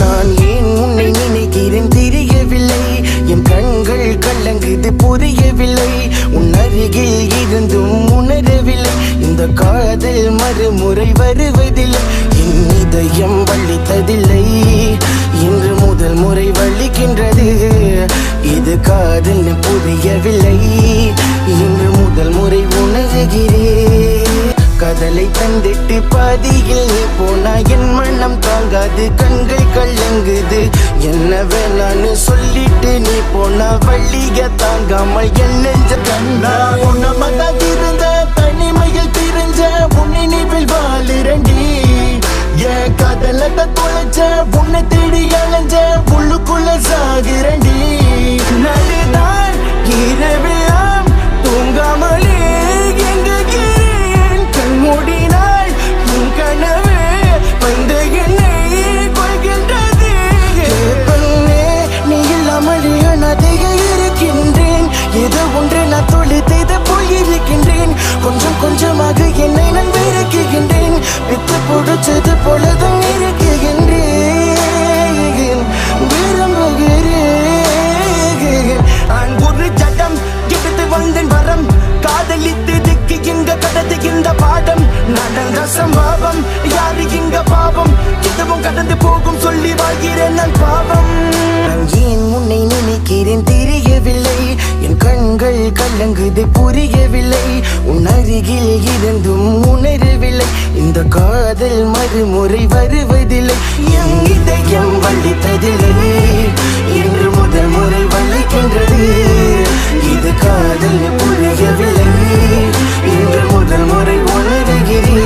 நான் ஏன் உன்னை நினைக்கிறேன் தெரியவில்லை, என் கண்கள் கலங்குது புரியவில்லை, உன் அருகில் இருந்தும் உணரவில்லை, இந்த காதல் மறுமுறை வருவதில்லை, என் இதயம் வலித்ததில்லை, இன்று முதல் முறை வலிக்கின்றது, இது காதல் புரியவில்லை, இன்று முதல் முறை உணர்கிறேன். காதலை தந்திட்டு பாதியில் நீ போனா என் மனம் தாங்காது, கண்கள் கலங்குது, என்ன வேணான்னு சொல்லிட்டு நீ போனா வள்ளிய தாங்காமல் என் நெஞ்ச கண்ணா உன்னமதான் இருந்த தனிமையில் திரிஞ்ச உன் நினைவில் வாழுறண்டி, என் காதலத்தை தொலைச்ச உன்னை தேடி அலைஞ்ச உள்ளுக்குள்ள சாகுறண்டி, நடுதான் இரவெல்லாம் தூங்காமலே எங்குகிறேன், கண்மூடினாள் உன் கனவே வந்து என்னை கொள்கின்றது, பெண்ணே நீ இல்லாமல் அனாதையாக இருக்கின்றேன், ஏதோ ஒன்று நான் தொலைத்தது போயிருக்கின்றேன், கொஞ்சம் கொஞ்சமாக என்னை நான் வெறுக்குகின்றேன், வித்து பிடிச்சது போலதும் இருக்குகின்றேன், விரும்புகிறேன், நான் ஒரு ஜடம் எடுத்து வந்தேன் வரம், காதலித்ததுக்கு இங்க கடத்துகின்ற பாடம், நடந்த சம்பவம் யாரு இங்க பாவம், இதுவும் கடந்து போகும் சொல்லி வாழ்கிறேன் நான் பாவம். நான் ஏன் உன்னை நினைக்கிறேன் தெரியவில்லை, என் கண்கள் கலங்குது புரியவில்லை, உன் அருகில் இருந்தும் உணரவில்லை, இந்த காதல் மறுமுறை வருவதில்லை, என் இதயம் வலித்ததில்லை, இன்று முதல் முறை வலிக்கின்றது, இது காதல் புரியவில்லை, இன்று முதல் முறை உணர்கிறேன்.